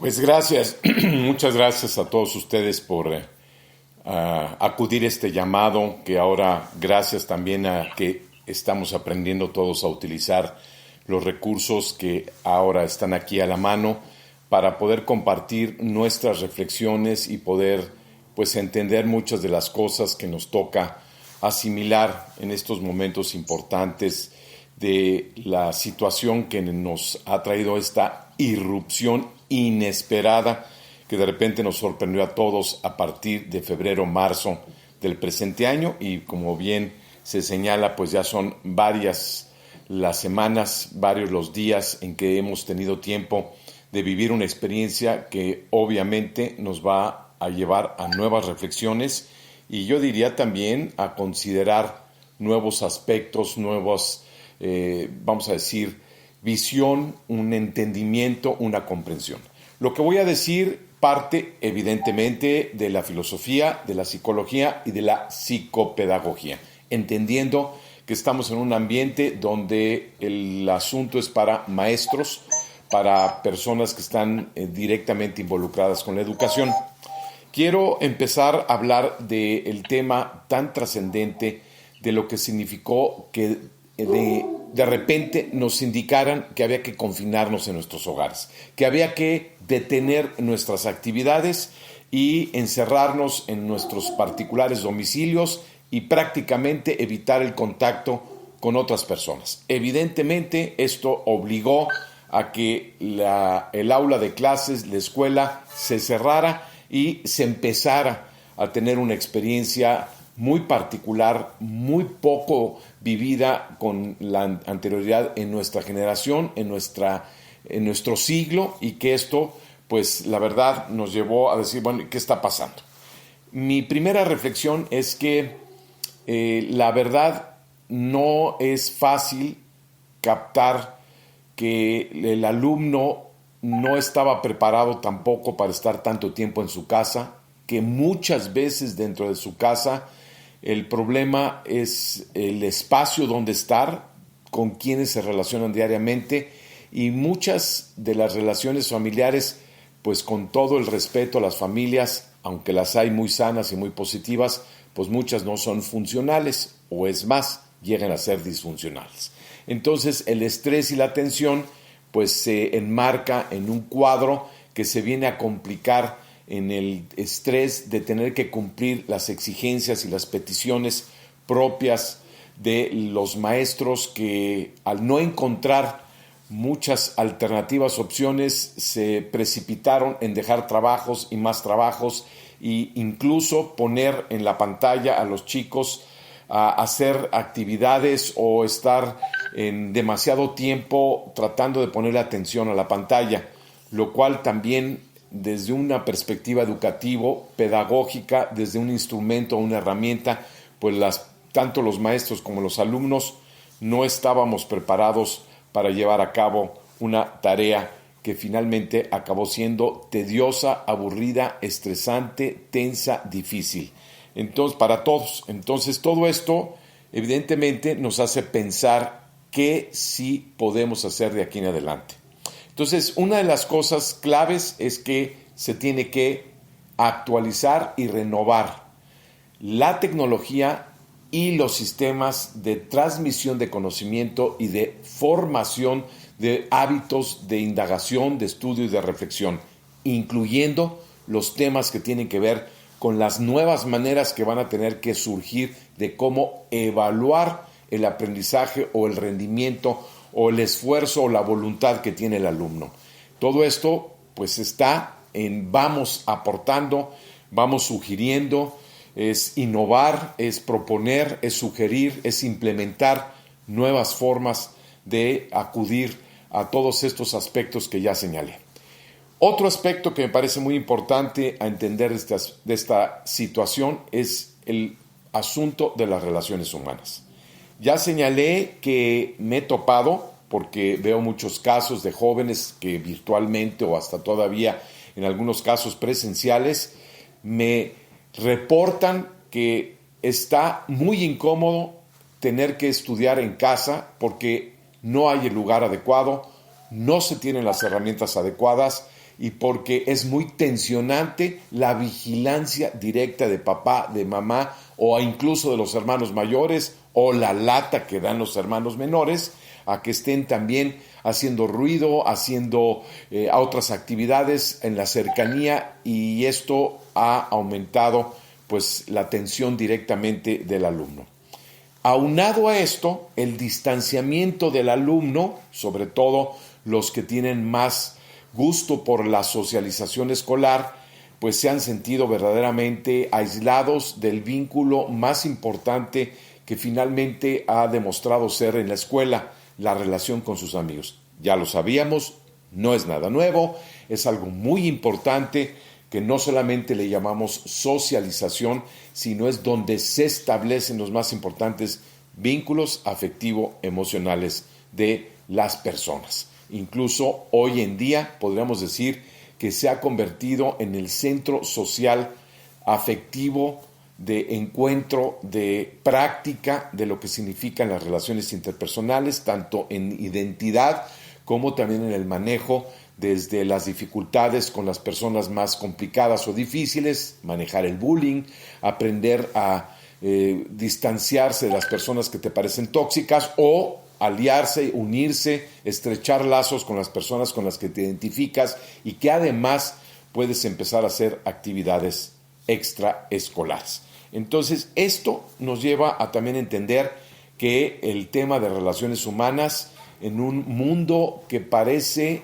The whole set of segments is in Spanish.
Pues gracias, muchas gracias a todos ustedes por acudir a este llamado, que ahora gracias también a que estamos aprendiendo todos a utilizar los recursos que ahora están aquí a la mano para poder compartir nuestras reflexiones y poder pues entender muchas de las cosas que nos toca asimilar en estos momentos importantes de la situación que nos ha traído esta irrupción inesperada que de repente nos sorprendió a todos a partir de febrero, marzo del presente año, y como bien se señala, pues ya son varias las semanas, varios los días en que hemos tenido tiempo de vivir una experiencia que obviamente nos va a llevar a nuevas reflexiones y yo diría también a considerar nuevos aspectos, nuevos, vamos a decir, visión, un entendimiento, una comprensión. Lo que voy a decir parte evidentemente de la filosofía, de la psicología y de la psicopedagogía, entendiendo que estamos en un ambiente donde el asunto es para maestros, para personas que están directamente involucradas con la educación. Quiero empezar a hablar del tema tan trascendente de lo que significó que de repente nos indicaran que había que confinarnos en nuestros hogares, que había que detener nuestras actividades y encerrarnos en nuestros particulares domicilios y prácticamente evitar el contacto con otras personas. Evidentemente, esto obligó a que el aula de clases, la escuela, se cerrara y se empezara a tener una experiencia muy particular, muy poco vivida con la anterioridad en nuestra generación, en nuestro siglo, y que esto, pues la verdad, nos llevó a decir, bueno, ¿qué está pasando? Mi primera reflexión es que la verdad no es fácil captar que el alumno no estaba preparado tampoco para estar tanto tiempo en su casa, que muchas veces dentro de su casa el problema es el espacio donde estar, con quienes se relacionan diariamente, y muchas de las relaciones familiares, pues con todo el respeto a las familias, aunque las hay muy sanas y muy positivas, pues muchas no son funcionales, o es más, llegan a ser disfuncionales. Entonces el estrés y la tensión pues se enmarca en un cuadro que se viene a complicar en el estrés de tener que cumplir las exigencias y las peticiones propias de los maestros, que al no encontrar muchas alternativas, opciones, se precipitaron en dejar trabajos y más trabajos e incluso poner en la pantalla a los chicos a hacer actividades o estar en demasiado tiempo tratando de ponerle atención a la pantalla, lo cual también desde una perspectiva educativa, pedagógica, desde un instrumento, una herramienta, pues tanto los maestros como los alumnos no estábamos preparados para llevar a cabo una tarea que finalmente acabó siendo tediosa, aburrida, estresante, tensa, difícil. Entonces, para todos. Entonces, todo esto evidentemente nos hace pensar qué sí podemos hacer de aquí en adelante. Entonces, una de las cosas claves es que se tiene que actualizar y renovar la tecnología y los sistemas de transmisión de conocimiento y de formación de hábitos de indagación, de estudio y de reflexión, incluyendo los temas que tienen que ver con las nuevas maneras que van a tener que surgir de cómo evaluar el aprendizaje o el rendimiento o el esfuerzo o la voluntad que tiene el alumno. Todo esto pues está vamos aportando, vamos sugiriendo, es innovar, es proponer, es sugerir, es implementar nuevas formas de acudir a todos estos aspectos que ya señalé. Otro aspecto que me parece muy importante a entender de esta situación es el asunto de las relaciones humanas. Ya señalé que me he topado, porque veo muchos casos de jóvenes que virtualmente o hasta todavía en algunos casos presenciales me reportan que está muy incómodo tener que estudiar en casa porque no hay el lugar adecuado, no se tienen las herramientas adecuadas y porque es muy tensionante la vigilancia directa de papá, de mamá o incluso de los hermanos mayores o la lata que dan los hermanos menores a que estén también haciendo ruido, haciendo a otras actividades en la cercanía, y esto ha aumentado pues la atención directamente del alumno. Aunado a esto, el distanciamiento del alumno, sobre todo los que tienen más gusto por la socialización escolar, pues se han sentido verdaderamente aislados del vínculo más importante que finalmente ha demostrado ser en la escuela, la relación con sus amigos. Ya lo sabíamos, no es nada nuevo, es algo muy importante que no solamente le llamamos socialización, sino es donde se establecen los más importantes vínculos afectivo-emocionales de las personas. Incluso hoy en día podríamos decir que se ha convertido en el centro social afectivo de encuentro, de práctica de lo que significan las relaciones interpersonales, tanto en identidad como también en el manejo, desde las dificultades con las personas más complicadas o difíciles, manejar el bullying, aprender a distanciarse de las personas que te parecen tóxicas o aliarse, unirse, estrechar lazos con las personas con las que te identificas y que además puedes empezar a hacer actividades extraescolares. Entonces, esto nos lleva a también entender que el tema de relaciones humanas en un mundo que parece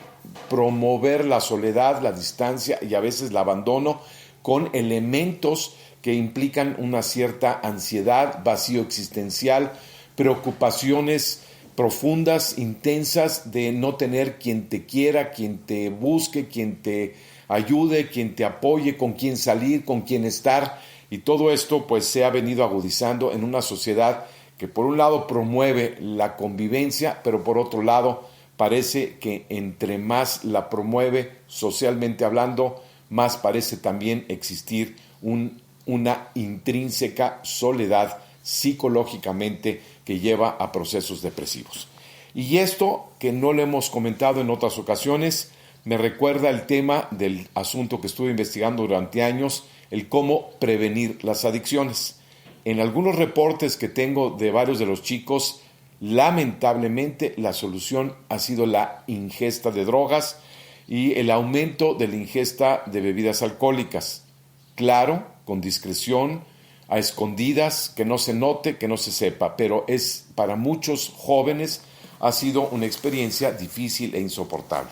promover la soledad, la distancia y a veces el abandono con elementos que implican una cierta ansiedad, vacío existencial, preocupaciones profundas, intensas de no tener quien te quiera, quien te busque, quien te ayude, quien te apoye, con quien salir, con quien estar. Y todo esto pues se ha venido agudizando en una sociedad que por un lado promueve la convivencia, pero por otro lado parece que entre más la promueve socialmente hablando, más parece también existir una intrínseca soledad psicológicamente que lleva a procesos depresivos. Y esto, que no lo hemos comentado en otras ocasiones, me recuerda el tema del asunto que estuve investigando durante años, el cómo prevenir las adicciones. En algunos reportes que tengo de varios de los chicos, lamentablemente la solución ha sido la ingesta de drogas y el aumento de la ingesta de bebidas alcohólicas. Claro, con discreción, a escondidas, que no se note, que no se sepa, pero es para muchos jóvenes ha sido una experiencia difícil e insoportable.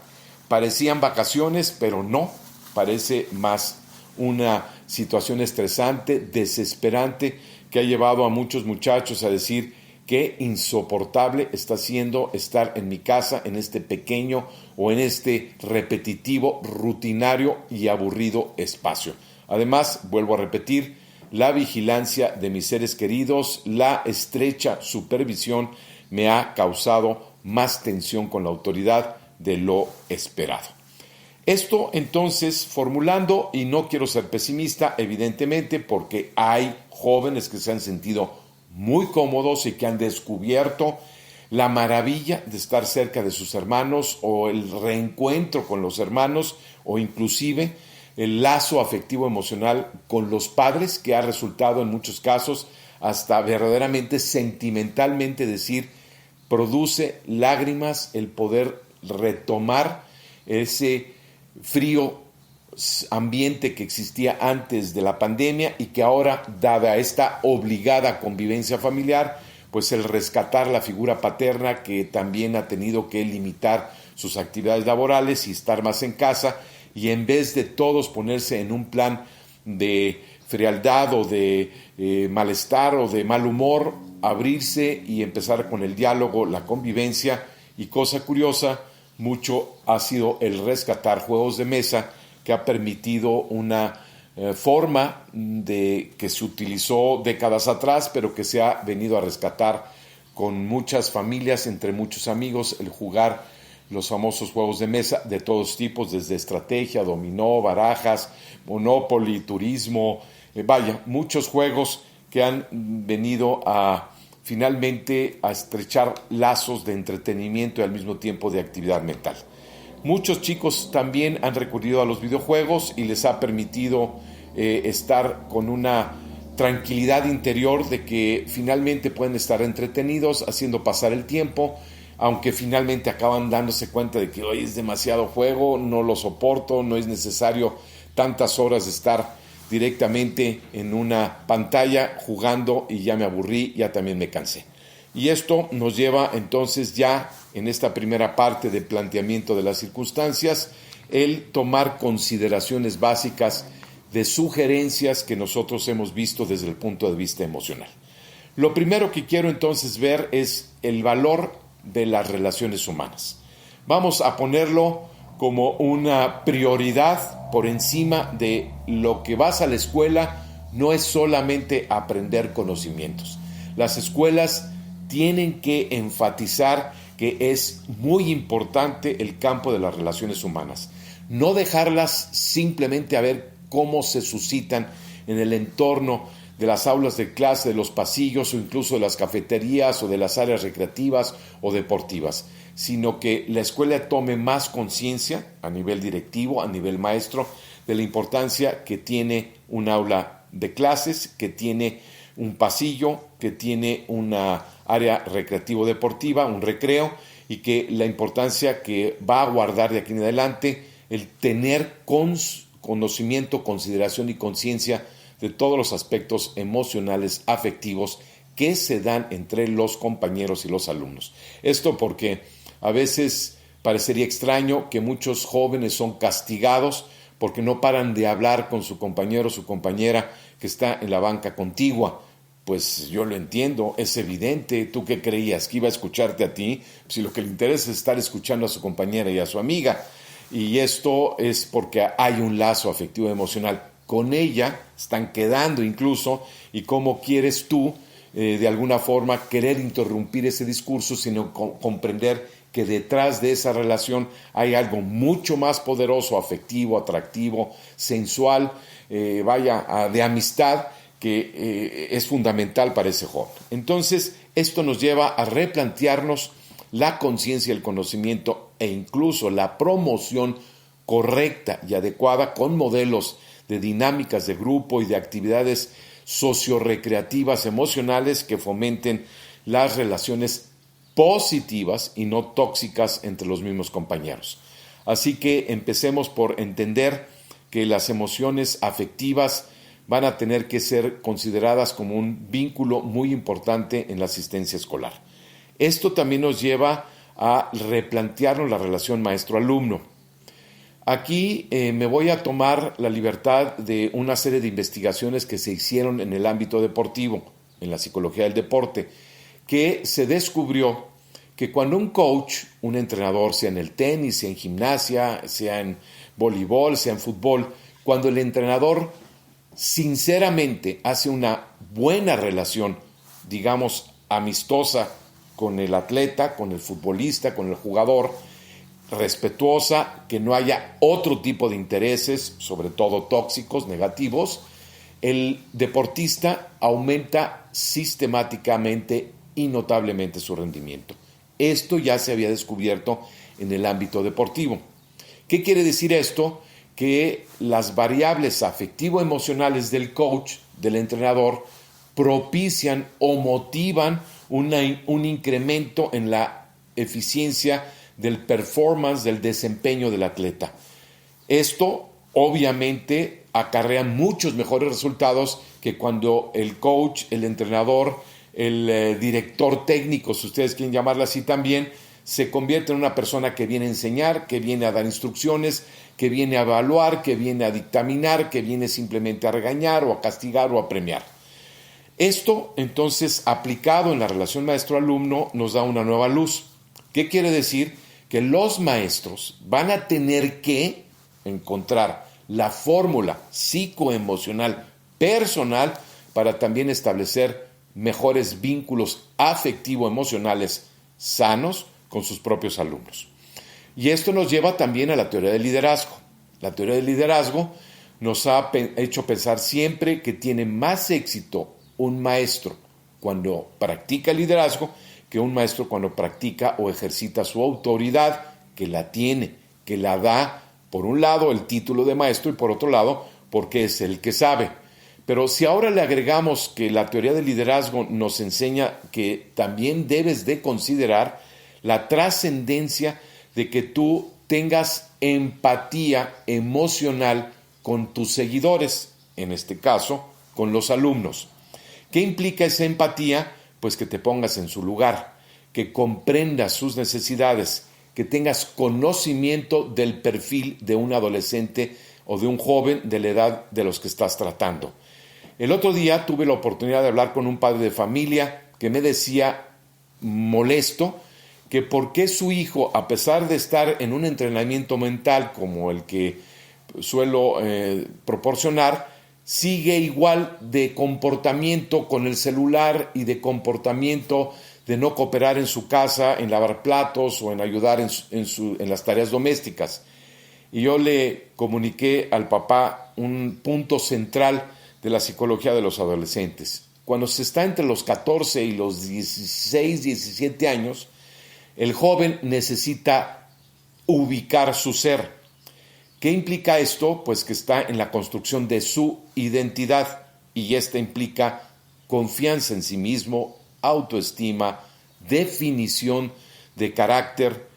Parecían vacaciones, pero no, parece más una situación estresante, desesperante, que ha llevado a muchos muchachos a decir qué insoportable está siendo estar en mi casa, en este pequeño o en este repetitivo, rutinario y aburrido espacio. Además, vuelvo a repetir, la vigilancia de mis seres queridos, la estrecha supervisión me ha causado más tensión con la autoridad de lo esperado. Esto entonces formulando, y no quiero ser pesimista evidentemente porque hay jóvenes que se han sentido muy cómodos y que han descubierto la maravilla de estar cerca de sus hermanos o el reencuentro con los hermanos o inclusive el lazo afectivo emocional con los padres, que ha resultado en muchos casos hasta verdaderamente sentimentalmente decir, produce lágrimas el poder retomar ese frío ambiente que existía antes de la pandemia y que ahora, dada esta obligada convivencia familiar, pues el rescatar la figura paterna que también ha tenido que limitar sus actividades laborales y estar más en casa, y en vez de todos ponerse en un plan de frialdad o de malestar o de mal humor, abrirse y empezar con el diálogo, la convivencia. Y cosa curiosa, mucho ha sido el rescatar juegos de mesa, que ha permitido una forma de que se utilizó décadas atrás, pero que se ha venido a rescatar con muchas familias, entre muchos amigos, el jugar los famosos juegos de mesa de todos tipos, desde estrategia, dominó, barajas, Monopoly, turismo, muchos juegos que han venido a finalmente a estrechar lazos de entretenimiento y al mismo tiempo de actividad mental. Muchos chicos también han recurrido a los videojuegos y les ha permitido estar con una tranquilidad interior de que finalmente pueden estar entretenidos haciendo pasar el tiempo, aunque finalmente acaban dándose cuenta de que hoy es demasiado juego, no lo soporto, no es necesario tantas horas de estar directamente en una pantalla jugando y ya me aburrí, ya también me cansé. Y esto nos lleva entonces ya en esta primera parte de planteamiento de las circunstancias, el tomar consideraciones básicas de sugerencias que nosotros hemos visto desde el punto de vista emocional. Lo primero que quiero entonces ver es el valor de las relaciones humanas. Vamos a ponerlo como una prioridad por encima de lo que vas a la escuela. No es solamente aprender conocimientos. Las escuelas tienen que enfatizar que es muy importante el campo de las relaciones humanas. No dejarlas simplemente a ver cómo se suscitan en el entorno de las aulas de clase, de los pasillos o incluso de las cafeterías o de las áreas recreativas o deportivas, sino que la escuela tome más conciencia a nivel directivo, a nivel maestro, de la importancia que tiene un aula de clases, que tiene un pasillo, que tiene una área recreativo-deportiva, un recreo, y que la importancia que va a guardar de aquí en adelante el tener conocimiento, consideración y conciencia de todos los aspectos emocionales, afectivos que se dan entre los compañeros y los alumnos. Esto porque a veces parecería extraño que muchos jóvenes son castigados porque no paran de hablar con su compañero o su compañera que está en la banca contigua. Pues yo lo entiendo, es evidente. ¿Tú qué creías? ¿Que iba a escucharte a ti? Si lo que le interesa es estar escuchando a su compañera y a su amiga. Y esto es porque hay un lazo afectivo emocional. Con ella están quedando incluso, y cómo quieres tú de alguna forma querer interrumpir ese discurso, sino comprender que detrás de esa relación hay algo mucho más poderoso, afectivo, atractivo, sensual, de amistad, que es fundamental para ese joven. Entonces, esto nos lleva a replantearnos la conciencia, el conocimiento e incluso la promoción correcta y adecuada con modelos de dinámicas de grupo y de actividades sociorecreativas emocionales que fomenten las relaciones positivas y no tóxicas entre los mismos compañeros. Así que empecemos por entender que las emociones afectivas van a tener que ser consideradas como un vínculo muy importante en la asistencia escolar. Esto también nos lleva a replantearnos la relación maestro-alumno. Aquí me voy a tomar la libertad de una serie de investigaciones que se hicieron en el ámbito deportivo, en la psicología del deporte, que se descubrió que cuando un coach, un entrenador, sea en el tenis, sea en gimnasia, sea en voleibol, sea en fútbol, cuando el entrenador sinceramente hace una buena relación, digamos, amistosa con el atleta, con el futbolista, con el jugador, respetuosa, que no haya otro tipo de intereses, sobre todo tóxicos, negativos, el deportista aumenta sistemáticamente y notablemente su rendimiento. Esto ya se había descubierto en el ámbito deportivo. ¿Qué quiere decir esto? Que las variables afectivo-emocionales del coach, del entrenador, propician o motivan un incremento en la eficiencia del performance, del desempeño del atleta. Esto obviamente acarrea muchos mejores resultados que cuando el coach, el entrenador, el director técnico, si ustedes quieren llamarlo así también, se convierte en una persona que viene a enseñar, que viene a dar instrucciones, que viene a evaluar, que viene a dictaminar, que viene simplemente a regañar o a castigar o a premiar. Esto, entonces, aplicado en la relación maestro-alumno, nos da una nueva luz. ¿Qué quiere decir? Que los maestros van a tener que encontrar la fórmula psicoemocional personal para también establecer mejores vínculos afectivo-emocionales sanos con sus propios alumnos. Y esto nos lleva también a la teoría del liderazgo. La teoría del liderazgo nos ha hecho pensar siempre que tiene más éxito un maestro cuando practica liderazgo que un maestro cuando practica o ejercita su autoridad, que la tiene, que la da, por un lado, el título de maestro y por otro lado, porque es el que sabe. Pero si ahora le agregamos que la teoría del liderazgo nos enseña que también debes de considerar la trascendencia de que tú tengas empatía emocional con tus seguidores, en este caso, con los alumnos. ¿Qué implica esa empatía? Pues que te pongas en su lugar, que comprendas sus necesidades, que tengas conocimiento del perfil de un adolescente o de un joven de la edad de los que estás tratando. El otro día tuve la oportunidad de hablar con un padre de familia que me decía, molesto, que por qué su hijo, a pesar de estar en un entrenamiento mental como el que suelo proporcionar, sigue igual de comportamiento con el celular y de comportamiento de no cooperar en su casa, en lavar platos o en ayudar en las tareas domésticas. Y yo le comuniqué al papá un punto central de la psicología de los adolescentes. Cuando se está entre los 14 y los 16, 17 años, el joven necesita ubicar su ser. ¿Qué implica esto? Pues que está en la construcción de su identidad, y esta implica confianza en sí mismo, autoestima, definición de carácter,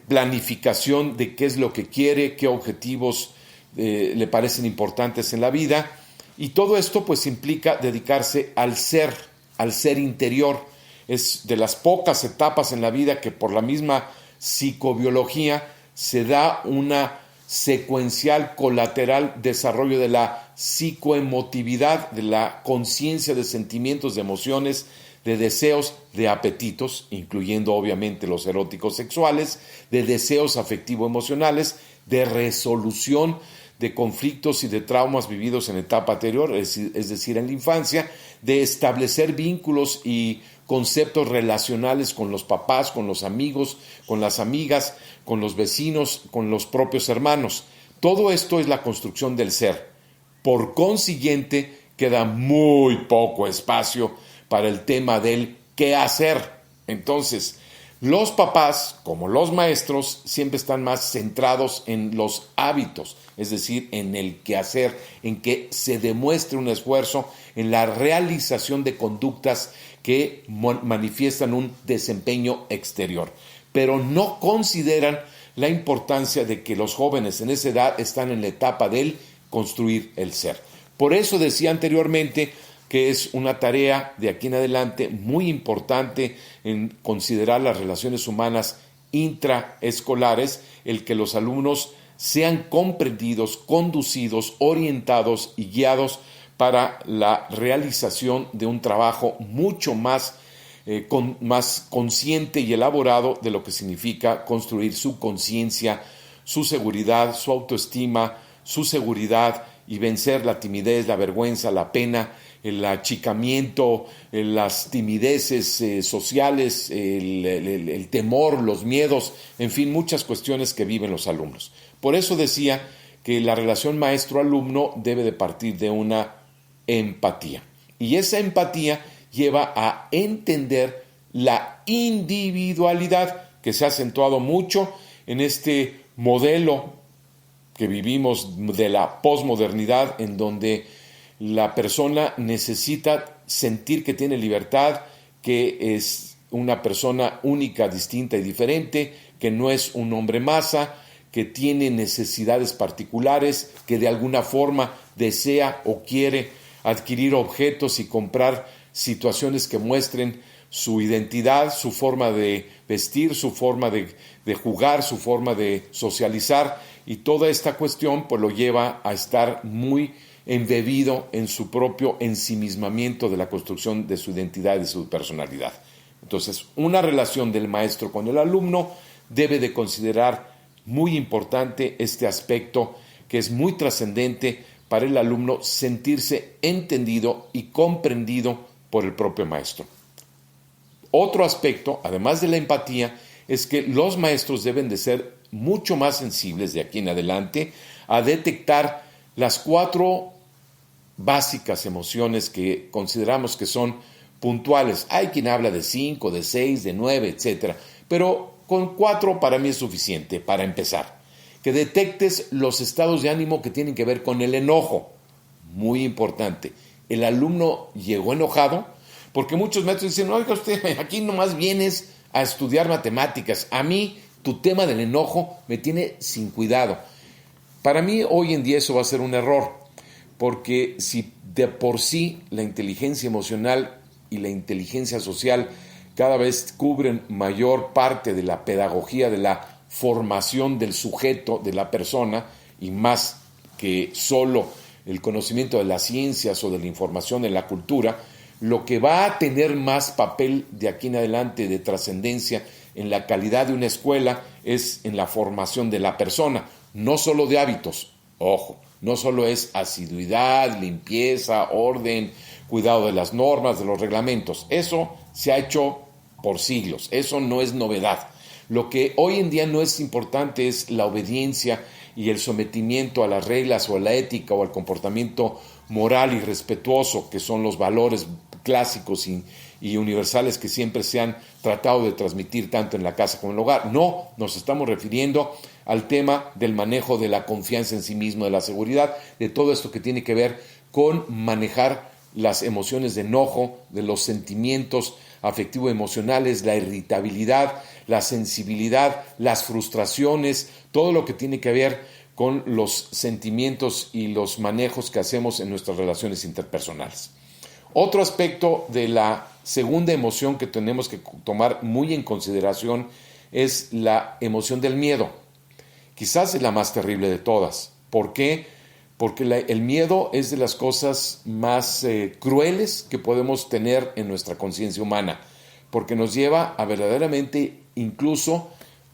planificación de qué es lo que quiere, qué objetivos le parecen importantes en la vida, y todo esto pues implica dedicarse al ser interior. Es de las pocas etapas en la vida que por la misma psicobiología se da una secuencial colateral desarrollo de la psicoemotividad, de la conciencia de sentimientos, de emociones, de deseos, de apetitos, incluyendo obviamente los eróticos sexuales, de deseos afectivo-emocionales, de resolución de conflictos y de traumas vividos en etapa anterior, es decir, en la infancia, de establecer vínculos y conceptos relacionales con los papás, con los amigos, con las amigas, con los vecinos, con los propios hermanos. Todo esto es la construcción del ser. Por consiguiente, queda muy poco espacio para el tema del qué hacer. Entonces, los papás, como los maestros, siempre están más centrados en los hábitos, es decir, en el quehacer, en que se demuestre un esfuerzo, en la realización de conductas que manifiestan un desempeño exterior. Pero no consideran la importancia de que los jóvenes en esa edad están en la etapa del construir el ser. Por eso decía anteriormente que es una tarea de aquí en adelante muy importante en considerar las relaciones humanas intraescolares, el que los alumnos sean comprendidos, conducidos, orientados y guiados para la realización de un trabajo mucho más consciente y elaborado de lo que significa construir su conciencia, su seguridad, su autoestima, su seguridad y vencer la timidez, la vergüenza, la pena, el achicamiento, las timideces sociales, el temor, los miedos, en fin, muchas cuestiones que viven los alumnos. Por eso decía que la relación maestro-alumno debe de partir de una empatía. Y esa empatía lleva a entender la individualidad que se ha acentuado mucho en este modelo que vivimos de la posmodernidad, en donde la persona necesita sentir que tiene libertad, que es una persona única, distinta y diferente, que no es un hombre masa, que tiene necesidades particulares, que de alguna forma desea o quiere adquirir objetos y comprar situaciones que muestren su identidad, su forma de vestir, su forma de jugar, su forma de socializar, y toda esta cuestión pues lo lleva a estar muy embebido en su propio ensimismamiento de la construcción de su identidad y de su personalidad. Entonces, una relación del maestro con el alumno debe de considerar muy importante este aspecto, que es muy trascendente para el alumno sentirse entendido y comprendido por el propio maestro. Otro aspecto, además de la empatía, es que los maestros deben de ser mucho más sensibles de aquí en adelante a detectar las 4 básicas emociones que consideramos que son puntuales. Hay quien habla de 5, de 6, de 9, etc. Pero Con 4 para mí es suficiente para empezar. Que detectes los estados de ánimo que tienen que ver con el enojo. Muy importante. El alumno llegó enojado, porque muchos maestros dicen, oiga usted, aquí nomás vienes a estudiar matemáticas. A mí, tu tema del enojo me tiene sin cuidado. Para mí, hoy en día eso va a ser un error, porque si de por sí la inteligencia emocional y la inteligencia social cada vez cubren mayor parte de la pedagogía, de la formación del sujeto, de la persona, y más que solo el conocimiento de las ciencias o de la información en la cultura, lo que va a tener más papel de aquí en adelante de trascendencia en la calidad de una escuela es en la formación de la persona, no solo de hábitos, ojo, no solo es asiduidad, limpieza, orden, cuidado de las normas, de los reglamentos, eso se ha hecho por siglos, eso no es novedad. Lo que hoy en día no es importante es la obediencia y el sometimiento a las reglas o a la ética o al comportamiento moral y respetuoso, que son los valores clásicos y universales que siempre se han tratado de transmitir tanto en la casa como en el hogar. No, nos estamos refiriendo al tema del manejo de la confianza en sí mismo, de la seguridad, de todo esto que tiene que ver con manejar las emociones de enojo, de los sentimientos afectivo-emocionales, la irritabilidad, la sensibilidad, las frustraciones, todo lo que tiene que ver con los sentimientos y los manejos que hacemos en nuestras relaciones interpersonales. Otro aspecto de la segunda emoción que tenemos que tomar muy en consideración es la emoción del miedo. Quizás es la más terrible de todas. ¿Por qué? Porque el miedo es de las cosas más crueles que podemos tener en nuestra conciencia humana, porque nos lleva a verdaderamente incluso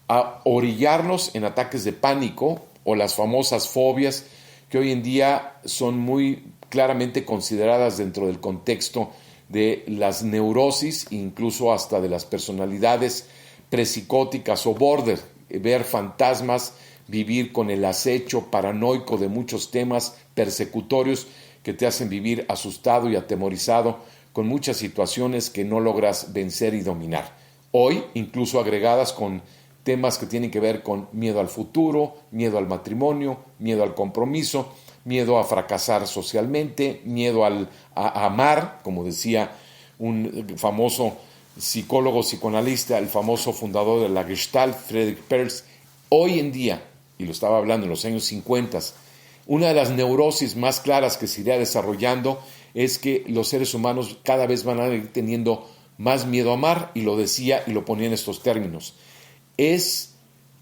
a orillarnos en ataques de pánico o las famosas fobias que hoy en día son muy claramente consideradas dentro del contexto de las neurosis, incluso hasta de las personalidades prepsicóticas o border, ver fantasmas, vivir con el acecho paranoico de muchos temas persecutorios que te hacen vivir asustado y atemorizado con muchas situaciones que no logras vencer y dominar. Hoy, incluso agregadas con temas que tienen que ver con miedo al futuro, miedo al matrimonio, miedo al compromiso, miedo a fracasar socialmente, miedo a amar, como decía un famoso psicólogo psicoanalista, el famoso fundador de la Gestalt, Friedrich Perls. Hoy en día, y lo estaba hablando en los años 50, una de las neurosis más claras que se irá desarrollando es que los seres humanos cada vez van a ir teniendo más miedo a amar, y lo decía y lo ponía en estos términos. Es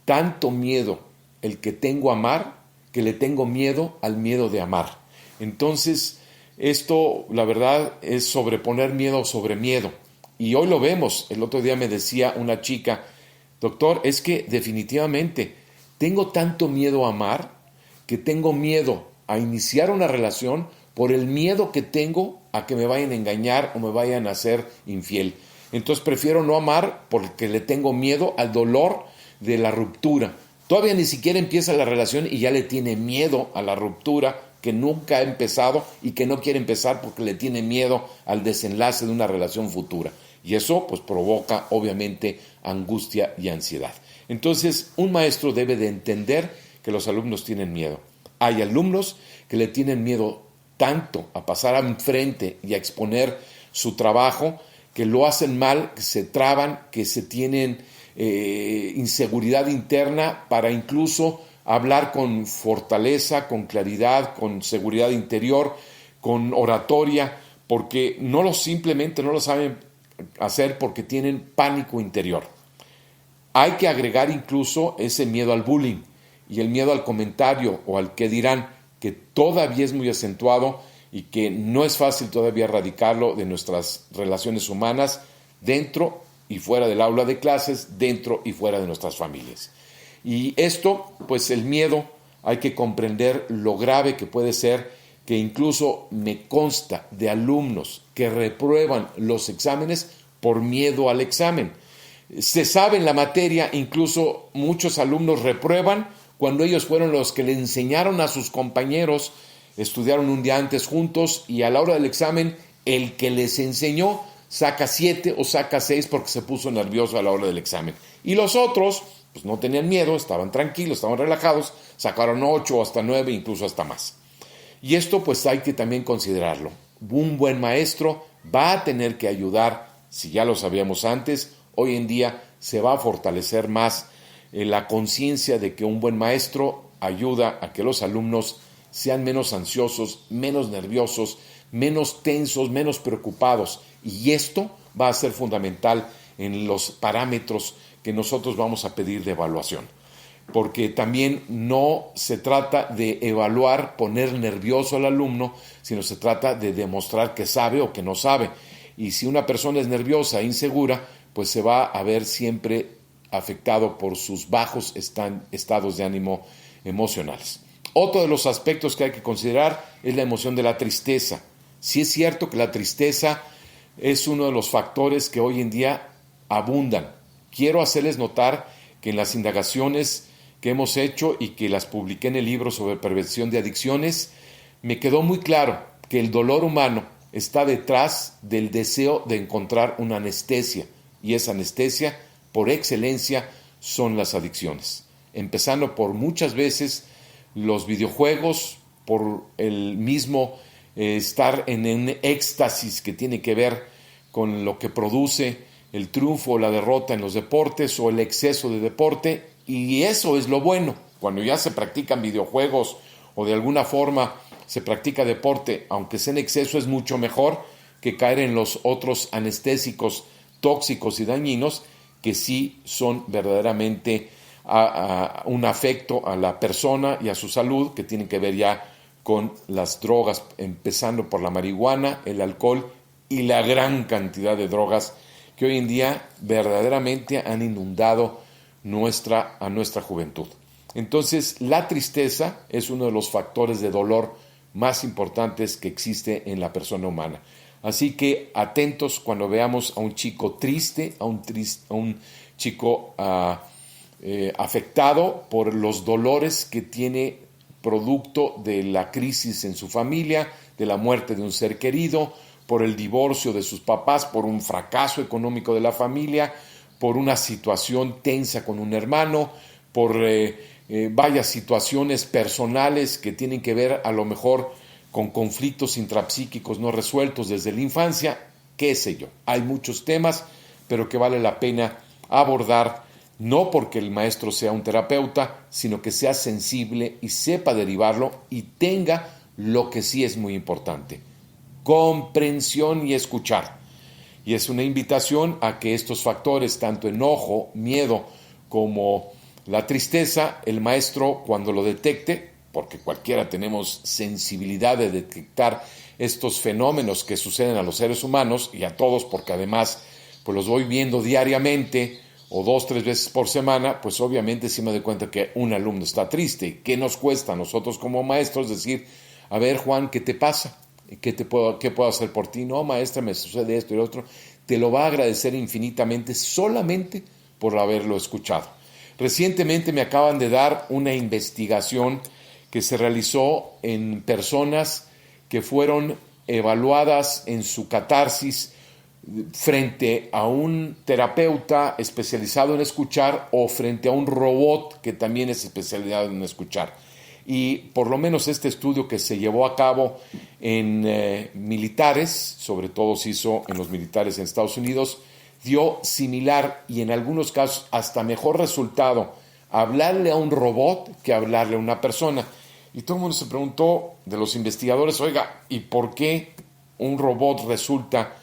tanto miedo el que tengo a amar que le tengo miedo al miedo de amar. Entonces, esto, la verdad, es sobreponer miedo sobre miedo. Y hoy lo vemos. El otro día me decía una chica, doctor, es que definitivamente tengo tanto miedo a amar que tengo miedo a iniciar una relación por el miedo que tengo a que me vayan a engañar o me vayan a hacer infiel. Entonces prefiero no amar porque le tengo miedo al dolor de la ruptura. Todavía ni siquiera empieza la relación y ya le tiene miedo a la ruptura que nunca ha empezado y que no quiere empezar porque le tiene miedo al desenlace de una relación futura. Y eso pues provoca obviamente angustia y ansiedad. Entonces un maestro debe de entender que los alumnos tienen miedo. Hay alumnos que le tienen miedo tanto a pasar enfrente y a exponer su trabajo que lo hacen mal, que se traban, que se tienen inseguridad interna para incluso hablar con fortaleza, con claridad, con seguridad interior, con oratoria, porque simplemente no lo saben hacer porque tienen pánico interior. Hay que agregar incluso ese miedo al bullying y el miedo al comentario o al qué dirán, que todavía es muy acentuado y que no es fácil todavía erradicarlo de nuestras relaciones humanas dentro y fuera del aula de clases, dentro y fuera de nuestras familias. Y esto, pues el miedo, hay que comprender lo grave que puede ser, que incluso me consta de alumnos que reprueban los exámenes por miedo al examen. Se sabe en la materia, incluso muchos alumnos reprueban cuando ellos fueron los que le enseñaron a sus compañeros, estudiaron un día antes juntos y a la hora del examen el que les enseñó saca 7 o saca 6 porque se puso nervioso a la hora del examen. Y los otros, pues no tenían miedo, estaban tranquilos, estaban relajados, sacaron 8, hasta 9, incluso hasta más. Y esto pues hay que también considerarlo. Un buen maestro va a tener que ayudar, si ya lo sabíamos antes, hoy en día se va a fortalecer más la conciencia de que un buen maestro ayuda a que los alumnos sean menos ansiosos, menos nerviosos, menos tensos, menos preocupados. Y esto va a ser fundamental en los parámetros que nosotros vamos a pedir de evaluación. Porque también no se trata de evaluar, poner nervioso al alumno, sino se trata de demostrar que sabe o que no sabe. Y si una persona es nerviosa e insegura, pues se va a ver siempre afectado por sus bajos estados de ánimo emocionales. Otro de los aspectos que hay que considerar es la emoción de la tristeza. Sí es cierto que la tristeza es uno de los factores que hoy en día abundan. Quiero hacerles notar que en las indagaciones que hemos hecho y que las publiqué en el libro sobre prevención de adicciones, me quedó muy claro que el dolor humano está detrás del deseo de encontrar una anestesia, y esa anestesia, por excelencia, son las adicciones. Empezando por muchas veces los videojuegos, por el mismo estar en un éxtasis que tiene que ver con lo que produce el triunfo o la derrota en los deportes o el exceso de deporte, y eso es lo bueno. Cuando ya se practican videojuegos o de alguna forma se practica deporte, aunque sea en exceso, es mucho mejor que caer en los otros anestésicos tóxicos y dañinos que sí son verdaderamente un afecto a la persona y a su salud, que tienen que ver ya con las drogas, empezando por la marihuana, el alcohol y la gran cantidad de drogas que hoy en día verdaderamente han inundado a nuestra juventud. Entonces, la tristeza es uno de los factores de dolor más importantes que existe en la persona humana. Así que atentos cuando veamos a un chico triste, a un chico afectado por los dolores que tiene producto de la crisis en su familia, de la muerte de un ser querido, por el divorcio de sus papás, por un fracaso económico de la familia, por una situación tensa con un hermano, por varias situaciones personales que tienen que ver a lo mejor con conflictos intrapsíquicos no resueltos desde la infancia, qué sé yo. Hay muchos temas, pero que vale la pena abordar, no porque el maestro sea un terapeuta, sino que sea sensible y sepa derivarlo y tenga lo que sí es muy importante: comprensión y escuchar. Y es una invitación a que estos factores, tanto enojo, miedo, como la tristeza, el maestro, cuando lo detecte, porque cualquiera tenemos sensibilidad de detectar estos fenómenos que suceden a los seres humanos y a todos, porque además pues los voy viendo diariamente o 2, 3 veces por semana, pues obviamente sí me doy cuenta que un alumno está triste. ¿Qué nos cuesta a nosotros como maestros decir, a ver, Juan, ¿qué te pasa? ¿Qué puedo hacer por ti? No, maestra, me sucede esto y lo otro. Te lo va a agradecer infinitamente solamente por haberlo escuchado. Recientemente me acaban de dar una investigación que se realizó en personas que fueron evaluadas en su catarsis frente a un terapeuta especializado en escuchar o frente a un robot que también es especializado en escuchar. Y por lo menos este estudio que se llevó a cabo en militares, sobre todo se hizo en los militares en Estados Unidos, dio similar y en algunos casos hasta mejor resultado hablarle a un robot que hablarle a una persona. Y todo el mundo se preguntó de los investigadores, oiga, ¿y por qué un robot resulta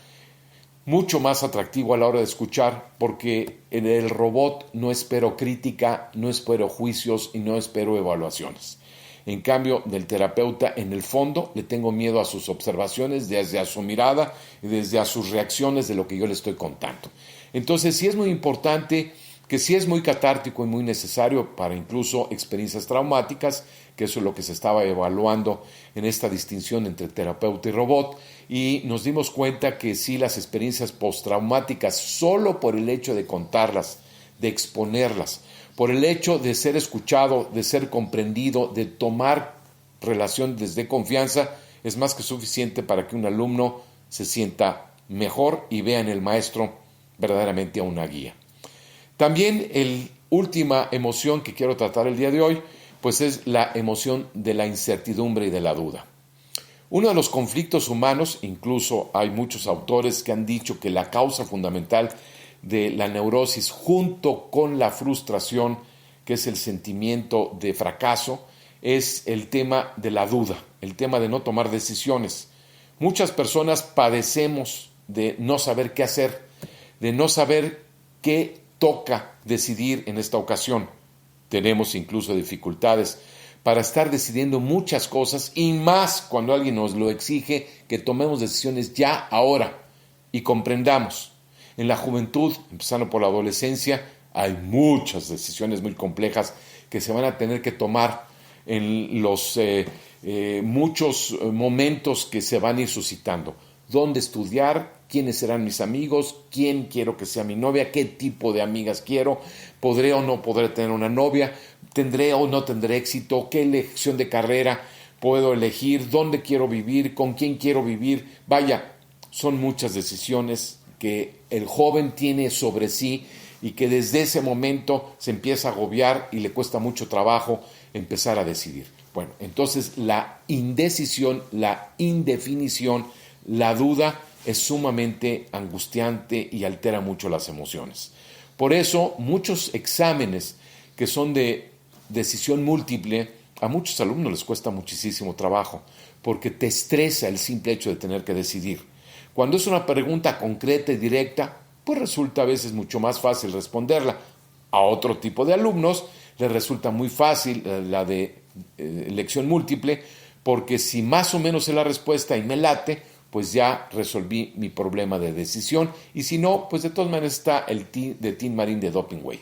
mucho más atractivo a la hora de escuchar? Porque en el robot no espero crítica, no espero juicios y no espero evaluaciones. En cambio, del terapeuta, en el fondo, le tengo miedo a sus observaciones, desde a su mirada y desde a sus reacciones de lo que yo le estoy contando. Entonces, sí es muy importante, que sí es muy catártico y muy necesario para incluso experiencias traumáticas, que eso es lo que se estaba evaluando en esta distinción entre terapeuta y robot, y nos dimos cuenta que sí, las experiencias postraumáticas, solo por el hecho de contarlas, de exponerlas, por el hecho de ser escuchado, de ser comprendido, de tomar relaciones de confianza, es más que suficiente para que un alumno se sienta mejor y vea en el maestro verdaderamente a una guía. También la última emoción que quiero tratar el día de hoy, pues es la emoción de la incertidumbre y de la duda. Uno de los conflictos humanos, incluso hay muchos autores que han dicho que la causa fundamental de la neurosis junto con la frustración, que es el sentimiento de fracaso, es el tema de la duda, el tema de no tomar decisiones. Muchas personas padecemos de no saber qué hacer, de no saber qué toca decidir en esta ocasión. Tenemos incluso dificultades para estar decidiendo muchas cosas y más cuando alguien nos lo exige, que tomemos decisiones ya, ahora, y comprendamos. En la juventud, empezando por la adolescencia, hay muchas decisiones muy complejas que se van a tener que tomar en los muchos momentos que se van a ir suscitando. ¿Dónde estudiar? ¿Quiénes serán mis amigos? ¿Quién quiero que sea mi novia? ¿Qué tipo de amigas quiero? ¿Podré o no podré tener una novia? ¿Tendré o no tendré éxito? ¿Qué elección de carrera puedo elegir? ¿Dónde quiero vivir? ¿Con quién quiero vivir? Vaya, son muchas decisiones que el joven tiene sobre sí y que desde ese momento se empieza a agobiar y le cuesta mucho trabajo empezar a decidir. Bueno, entonces la indecisión, la indefinición, la duda es sumamente angustiante y altera mucho las emociones. Por eso, muchos exámenes que son de decisión múltiple, a muchos alumnos les cuesta muchísimo trabajo, porque te estresa el simple hecho de tener que decidir. Cuando es una pregunta concreta y directa, pues resulta a veces mucho más fácil responderla. A otro tipo de alumnos les resulta muy fácil la de elección múltiple, porque si más o menos es la respuesta y me late, pues ya resolví mi problema de decisión, y si no, pues de todas maneras está el de Tin Marín de Dopingway.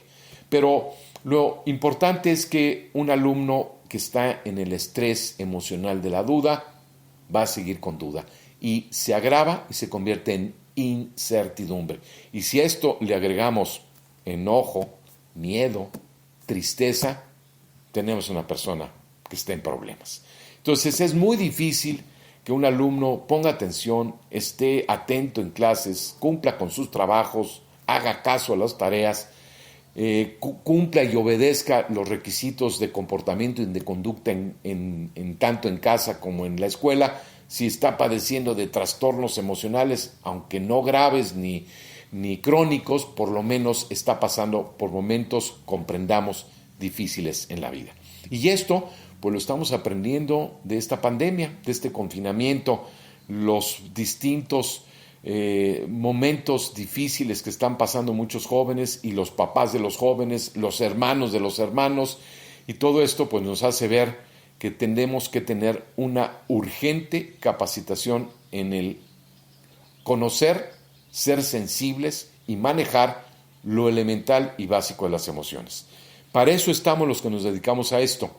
Pero lo importante es que un alumno que está en el estrés emocional de la duda va a seguir con duda y se agrava y se convierte en incertidumbre. Y si a esto le agregamos enojo, miedo, tristeza, tenemos una persona que está en problemas. Entonces es muy difícil que un alumno ponga atención, esté atento en clases, cumpla con sus trabajos, haga caso a las tareas, cumpla y obedezca los requisitos de comportamiento y de conducta en tanto en casa como en la escuela. Si está padeciendo de trastornos emocionales, aunque no graves ni crónicos, por lo menos está pasando por momentos, comprendamos, difíciles en la vida. Y esto pues lo estamos aprendiendo de esta pandemia, de este confinamiento, los distintos momentos difíciles que están pasando muchos jóvenes y los papás de los jóvenes, los hermanos de los hermanos, y todo esto pues nos hace ver que tenemos que tener una urgente capacitación en el conocer, ser sensibles y manejar lo elemental y básico de las emociones. Para eso estamos los que nos dedicamos a esto.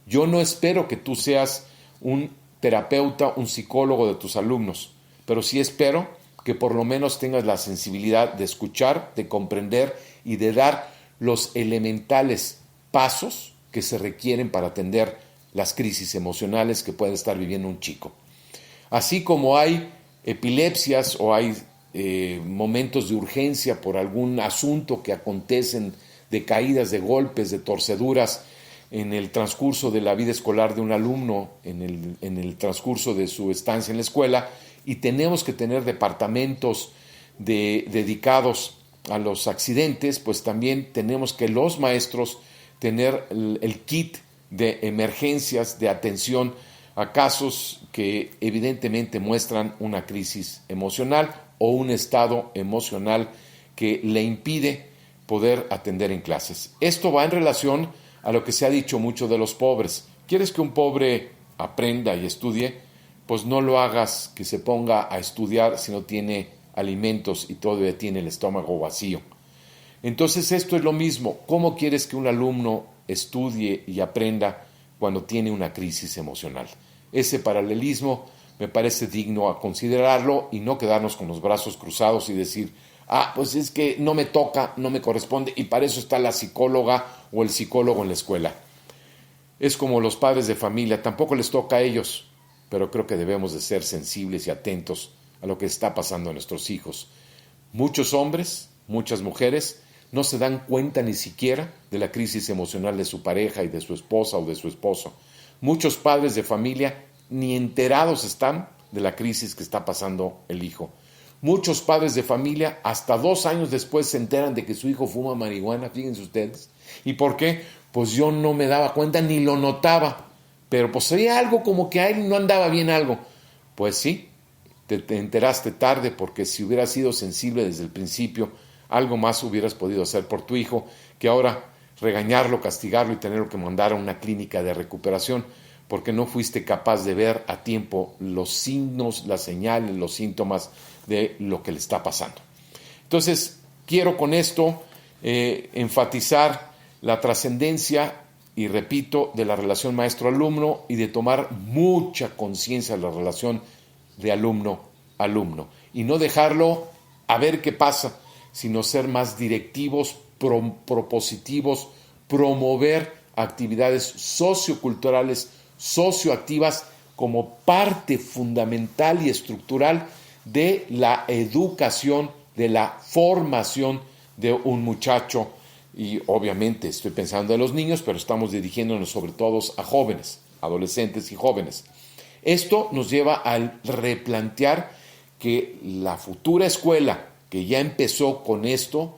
Yo no espero que tú seas un terapeuta, un psicólogo de tus alumnos, pero sí espero que por lo menos tengas la sensibilidad de escuchar, de comprender y de dar los elementales pasos que se requieren para atender las crisis emocionales que puede estar viviendo un chico. Así como hay epilepsias o hay momentos de urgencia por algún asunto que acontecen, de caídas, de golpes, de torceduras en el transcurso de la vida escolar de un alumno, en el transcurso de su estancia en la escuela, y tenemos que tener departamentos dedicados a los accidentes, pues también tenemos que los maestros tener el kit de emergencias, de atención a casos que evidentemente muestran una crisis emocional o un estado emocional que le impide poder atender en clases. Esto va en relación a lo que se ha dicho mucho de los pobres. ¿Quieres que un pobre aprenda y estudie? Pues no lo hagas que se ponga a estudiar si no tiene alimentos y todavía tiene el estómago vacío. Entonces esto es lo mismo. ¿Cómo quieres que un alumno estudie y aprenda cuando tiene una crisis emocional? Ese paralelismo me parece digno a considerarlo y no quedarnos con los brazos cruzados y decir, pues es que no me toca, no me corresponde y para eso está la psicóloga o el psicólogo en la escuela. Es como los padres de familia, tampoco les toca a ellos, pero creo que debemos de ser sensibles y atentos a lo que está pasando a nuestros hijos. Muchos hombres, muchas mujeres no se dan cuenta ni siquiera de la crisis emocional de su pareja y de su esposa o de su esposo. Muchos padres de familia ni enterados están de la crisis que está pasando el hijo. Muchos padres de familia hasta 2 años después se enteran de que su hijo fuma marihuana, fíjense ustedes. ¿Y por qué? Pues yo no me daba cuenta ni lo notaba, pero pues había algo como que a él no andaba bien algo. Pues sí, te enteraste tarde, porque si hubieras sido sensible desde el principio, algo más hubieras podido hacer por tu hijo que ahora regañarlo, castigarlo y tenerlo que mandar a una clínica de recuperación porque no fuiste capaz de ver a tiempo los signos, las señales, los síntomas de lo que le está pasando. Entonces, quiero con esto enfatizar la trascendencia, y repito, de la relación maestro-alumno y de tomar mucha conciencia de la relación de alumno-alumno y no dejarlo a ver qué pasa, sino ser más directivos, propositivos, promover actividades socioculturales, socioactivas como parte fundamental y estructural de la educación, de la formación de un muchacho. Y obviamente estoy pensando en los niños, pero estamos dirigiéndonos sobre todo a jóvenes, adolescentes y jóvenes. Esto nos lleva al replantear que la futura escuela, que ya empezó con esto,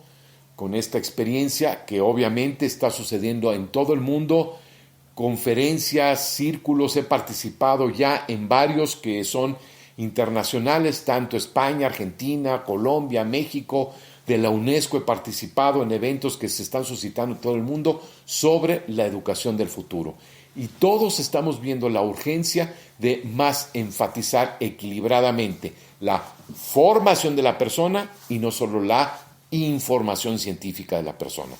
con esta experiencia, que obviamente está sucediendo en todo el mundo, conferencias, círculos, he participado ya en varios que son internacionales, tanto España, Argentina, Colombia, México, de la UNESCO he participado en eventos que se están suscitando en todo el mundo sobre la educación del futuro. Y todos estamos viendo la urgencia de más enfatizar equilibradamente la formación de la persona y no solo la información científica de la persona.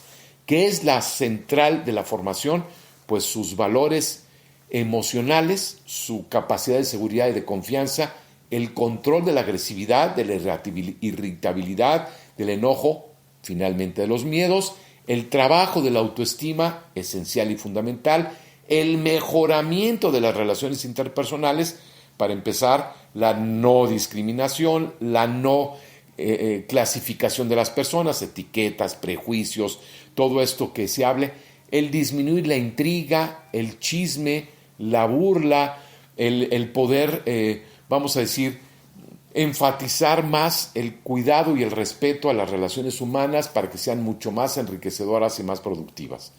¿Qué es la central de la formación? Pues sus valores emocionales, su capacidad de seguridad y de confianza, el control de la agresividad, de la irritabilidad, del enojo, finalmente de los miedos, el trabajo de la autoestima, esencial y fundamental, el mejoramiento de las relaciones interpersonales, para empezar, la no discriminación, la no clasificación de las personas, etiquetas, prejuicios, todo esto que se hable, el disminuir la intriga, el chisme, la burla, el poder, vamos a decir, enfatizar más el cuidado y el respeto a las relaciones humanas para que sean mucho más enriquecedoras y más productivas.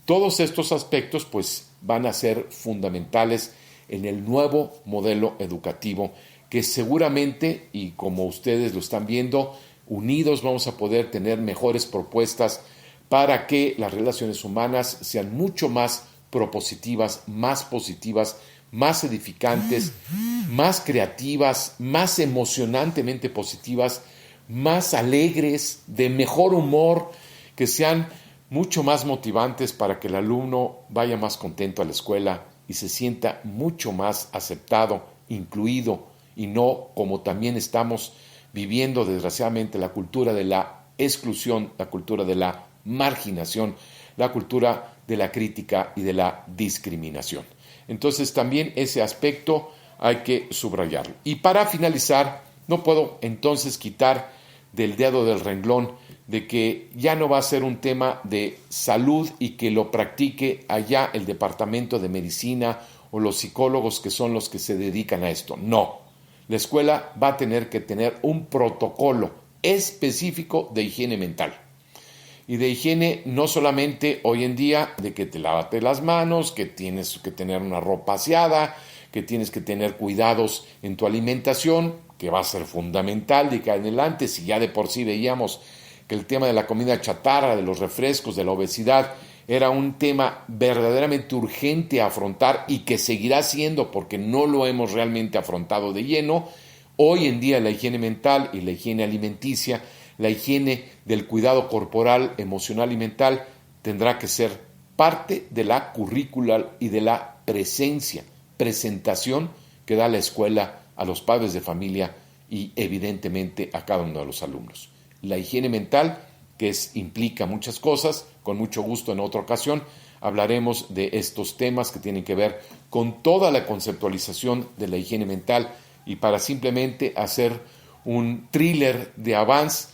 Todos estos aspectos pues van a ser fundamentales en el nuevo modelo educativo que seguramente, y como ustedes lo están viendo, unidos vamos a poder tener mejores propuestas para que las relaciones humanas sean mucho más propositivas, más positivas, más edificantes, más creativas, más emocionantemente positivas, más alegres, de mejor humor, que sean mucho más motivantes para que el alumno vaya más contento a la escuela y se sienta mucho más aceptado, incluido, y no como también estamos viviendo desgraciadamente la cultura de la exclusión, la cultura de la marginación, la cultura de la crítica y de la discriminación. Entonces también ese aspecto hay que subrayarlo. Y para finalizar, no puedo entonces quitar del dedo del renglón de que ya no va a ser un tema de salud y que lo practique allá el departamento de medicina o los psicólogos que son los que se dedican a esto. No, la escuela va a tener que tener un protocolo específico de higiene mental. Y de higiene no solamente hoy en día de que te lávate las manos, que tienes que tener una ropa aseada, que tienes que tener cuidados en tu alimentación, que va a ser fundamental de aquí en adelante. Si ya de por sí veíamos que el tema de la comida chatarra, de los refrescos, de la obesidad, era un tema verdaderamente urgente a afrontar y que seguirá siendo porque no lo hemos realmente afrontado de lleno, hoy en día la higiene mental y la higiene alimenticia, la higiene del cuidado corporal, emocional y mental tendrá que ser parte de la currícula y de la presentación que da la escuela a los padres de familia y evidentemente a cada uno de los alumnos. La higiene mental, que implica muchas cosas, con mucho gusto en otra ocasión hablaremos de estos temas que tienen que ver con toda la conceptualización de la higiene mental y para simplemente hacer un thriller de avance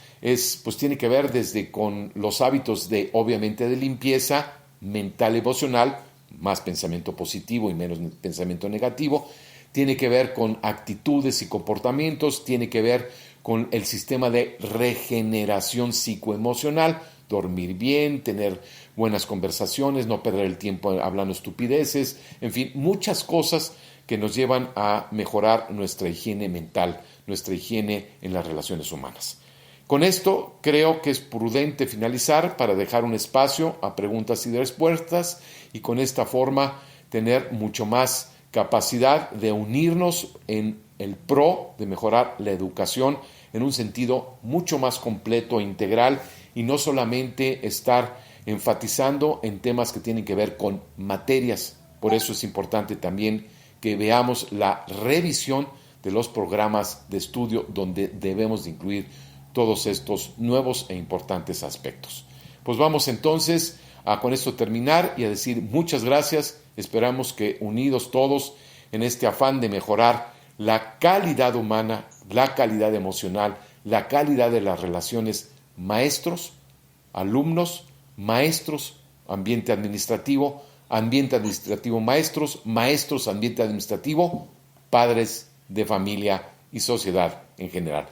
pues tiene que ver desde con los hábitos obviamente de limpieza mental, emocional, más pensamiento positivo y menos pensamiento negativo, tiene que ver con actitudes y comportamientos, tiene que ver con el sistema de regeneración psicoemocional, dormir bien, tener buenas conversaciones, no perder el tiempo hablando estupideces, en fin, muchas cosas que nos llevan a mejorar nuestra higiene mental, nuestra higiene en las relaciones humanas. Con esto creo que es prudente finalizar para dejar un espacio a preguntas y respuestas y con esta forma tener mucho más capacidad de unirnos en el pro de mejorar la educación en un sentido mucho más completo e integral y no solamente estar enfatizando en temas que tienen que ver con materias. Por eso es importante también que veamos la revisión de los programas de estudio donde debemos de incluir todos estos nuevos e importantes aspectos. Pues vamos entonces a con esto terminar y a decir muchas gracias. Esperamos que unidos todos en este afán de mejorar la calidad humana, la calidad emocional, la calidad de las relaciones maestros, alumnos, maestros, ambiente administrativo maestros, maestros, ambiente administrativo, padres de familia y sociedad en general.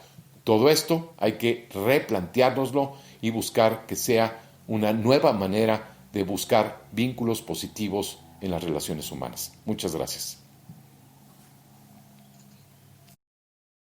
Todo esto hay que replanteárnoslo y buscar que sea una nueva manera de buscar vínculos positivos en las relaciones humanas. Muchas gracias.